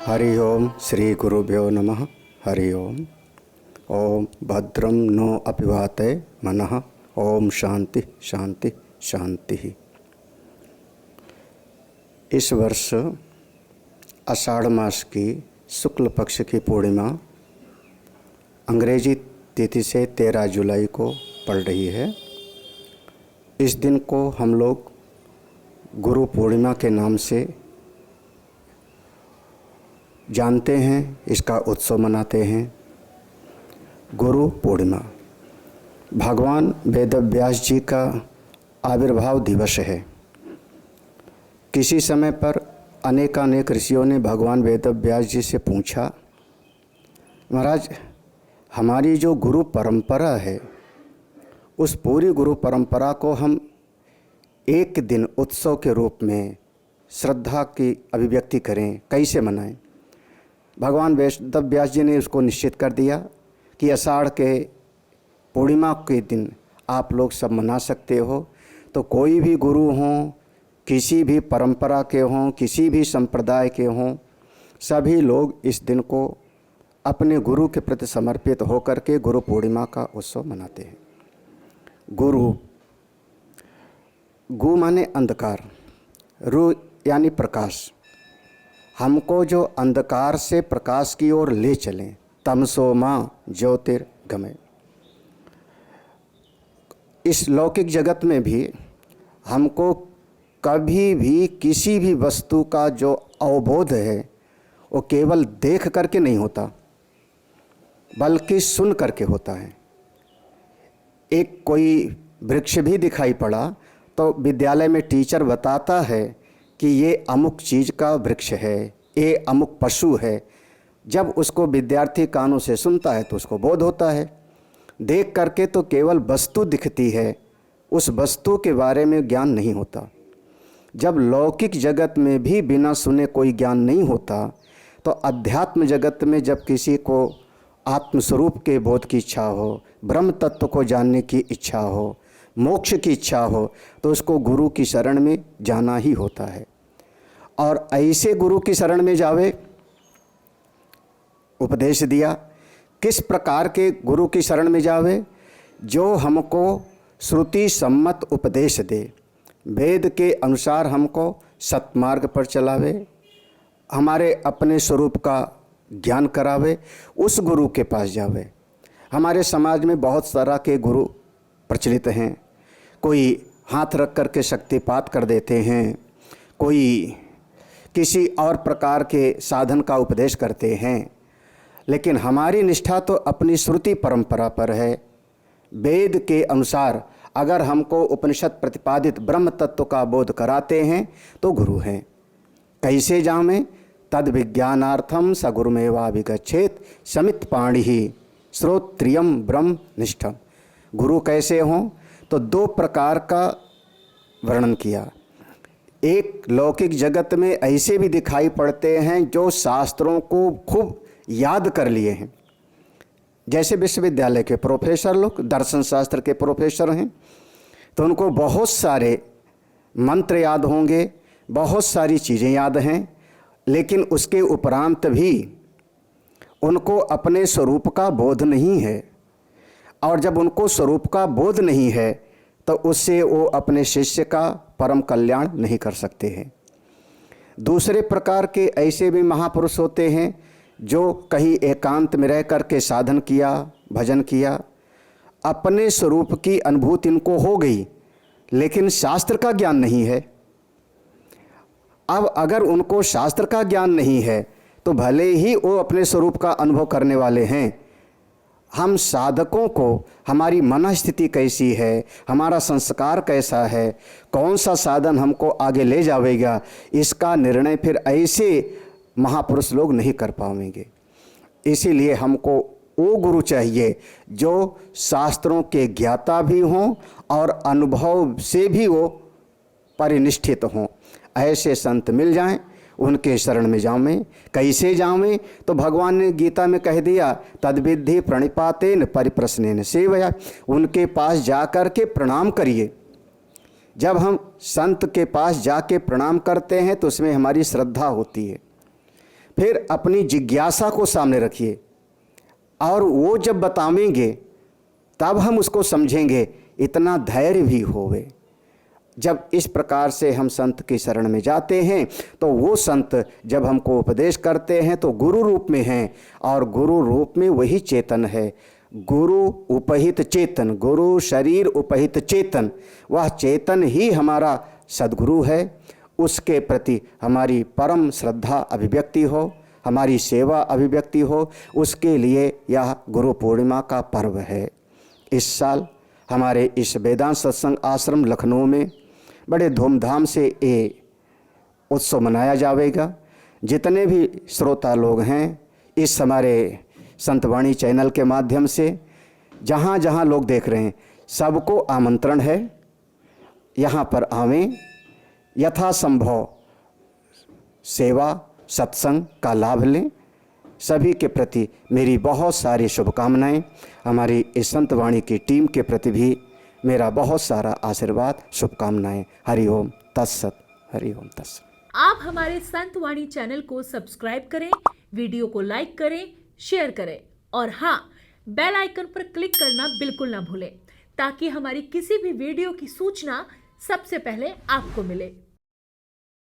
हरि ओम श्री गुरुभ्यो नमः। हरि ओम। ओम भद्रं नो अपिवाते मनः। ओम शांति शांति शांति। इस वर्ष आषाढ़ मास की शुक्ल पक्ष की पूर्णिमा अंग्रेजी तिथि से 13 जुलाई को पड़ रही है। इस दिन को हम लोग गुरु पूर्णिमा के नाम से जानते हैं, इसका उत्सव मनाते हैं। गुरु पूर्णिमा भगवान वेदव्यास जी का आविर्भाव दिवस है। किसी समय पर अनेकानेक ऋषियों ने भगवान वेदव्यास जी से पूछा, महाराज हमारी जो गुरु परंपरा है उस पूरी गुरु परंपरा को हम एक दिन उत्सव के रूप में श्रद्धा की अभिव्यक्ति करें, कैसे मनाएं। भगवान वेदव्यास जी ने उसको निश्चित कर दिया कि आषाढ़ के पूर्णिमा के दिन आप लोग सब मना सकते हो। तो कोई भी गुरु हों, किसी भी परंपरा के हों, किसी भी संप्रदाय के हों, सभी लोग इस दिन को अपने गुरु के प्रति समर्पित होकर के गुरु पूर्णिमा का उत्सव मनाते हैं। गु माने अंधकार, रु यानी प्रकाश। हमको जो अंधकार से प्रकाश की ओर ले चलें, तमसो मां ज्योतिर्गमय। इस लौकिक जगत में भी हमको कभी भी किसी भी वस्तु का जो अवबोध है वो केवल देख करके नहीं होता, बल्कि सुन करके होता है। एक कोई वृक्ष भी दिखाई पड़ा तो विद्यालय में टीचर बताता है कि ये अमुक चीज़ का वृक्ष है, ये अमुक पशु है। जब उसको विद्यार्थी कानों से सुनता है तो उसको बोध होता है। देख करके तो केवल वस्तु दिखती है, उस वस्तु के बारे में ज्ञान नहीं होता। जब लौकिक जगत में भी बिना सुने कोई ज्ञान नहीं होता, तो अध्यात्म जगत में जब किसी को आत्मस्वरूप के बोध की इच्छा हो, ब्रह्म तत्व को जानने की इच्छा हो, मोक्ष की इच्छा हो, तो उसको गुरु की शरण में जाना ही होता है। और ऐसे गुरु की शरण में जावे, उपदेश दिया। किस प्रकार के गुरु की शरण में जावे? जो हमको श्रुति सम्मत उपदेश दे, वेद के अनुसार हमको सत्मार्ग पर चलावे, हमारे अपने स्वरूप का ज्ञान करावे, उस गुरु के पास जावे। हमारे समाज में बहुत तरह के गुरु प्रचलित हैं। कोई हाथ रख करके शक्तिपात कर देते हैं, कोई किसी और प्रकार के साधन का उपदेश करते हैं, लेकिन हमारी निष्ठा तो अपनी श्रुति परंपरा पर है। वेद के अनुसार अगर हमको उपनिषद प्रतिपादित ब्रह्म तत्व का बोध कराते हैं तो गुरु हैं। कैसे जामें? तद विज्ञानार्थम स गुरुमेवाभिगच्छेत समित पाणिहि श्रोत्रियम ब्रह्म निष्ठम। गुरु कैसे हों? तो दो प्रकार का वर्णन किया। एक लौकिक जगत में ऐसे भी दिखाई पड़ते हैं जो शास्त्रों को खूब याद कर लिए हैं, जैसे विश्वविद्यालय के प्रोफेसर लोग, दर्शन शास्त्र के प्रोफेसर हैं, तो उनको बहुत सारे मंत्र याद होंगे, बहुत सारी चीज़ें याद हैं, लेकिन उसके उपरांत भी उनको अपने स्वरूप का बोध नहीं है। और जब उनको स्वरूप का बोध नहीं है तो उससे वो अपने शिष्य का परम कल्याण नहीं कर सकते हैं। दूसरे प्रकार के ऐसे भी महापुरुष होते हैं जो कहीं एकांत में रह कर के साधन किया, भजन किया, अपने स्वरूप की अनुभूति इनको हो गई, लेकिन शास्त्र का ज्ञान नहीं है। अब अगर उनको शास्त्र का ज्ञान नहीं है तो भले ही वो अपने स्वरूप का अनुभव करने वाले हैं, हम साधकों को हमारी मन स्थिति कैसी है, हमारा संस्कार कैसा है, कौन सा साधन हमको आगे ले जाएगा, इसका निर्णय फिर ऐसे महापुरुष लोग नहीं कर पाएंगे। इसीलिए हमको वो गुरु चाहिए जो शास्त्रों के ज्ञाता भी हों और अनुभव से भी वो परिनिष्ठित हों। ऐसे संत मिल जाएं, उनके शरण में जावें। कैसे जावें? तो भगवान ने गीता में कह दिया, तद्विद्धि प्रणिपातेन परिप्रश्नेन सेवया। उनके पास जाकर के प्रणाम करिए। जब हम संत के पास जाके प्रणाम करते हैं तो उसमें हमारी श्रद्धा होती है। फिर अपनी जिज्ञासा को सामने रखिए और वो जब बतावेंगे तब हम उसको समझेंगे, इतना धैर्य भी होवे। जब इस प्रकार से हम संत की शरण में जाते हैं तो वो संत जब हमको उपदेश करते हैं तो गुरु रूप में हैं, और गुरु रूप में वही चेतन है। गुरु उपहित चेतन, गुरु शरीर उपहित चेतन, वह चेतन ही हमारा सद्गुरु है। उसके प्रति हमारी परम श्रद्धा अभिव्यक्ति हो, हमारी सेवा अभिव्यक्ति हो, उसके लिए यह गुरु पूर्णिमा का पर्व है। इस साल हमारे इस वेदांत सत्संग आश्रम लखनऊ में बड़े धूमधाम से ये उत्सव मनाया जाएगा। जितने भी श्रोता लोग हैं इस हमारे संतवाणी चैनल के माध्यम से जहाँ जहाँ लोग देख रहे हैं, सबको आमंत्रण है, यहाँ पर आवें, यथासंभव सेवा सत्संग का लाभ लें। सभी के प्रति मेरी बहुत सारी शुभकामनाएं। हमारी इस संतवाणी की टीम के प्रति भी मेरा बहुत सारा आशीर्वाद, शुभकामनाएं। हरिओम तत्सत, हरिओम तत्सत। आप हमारे संतवाणी चैनल को सब्सक्राइब करें, वीडियो को लाइक करें, शेयर करें और हाँ, बेल आइकन पर क्लिक करना बिल्कुल ना भूलें, ताकि हमारी किसी भी वीडियो की सूचना सबसे पहले आपको मिले।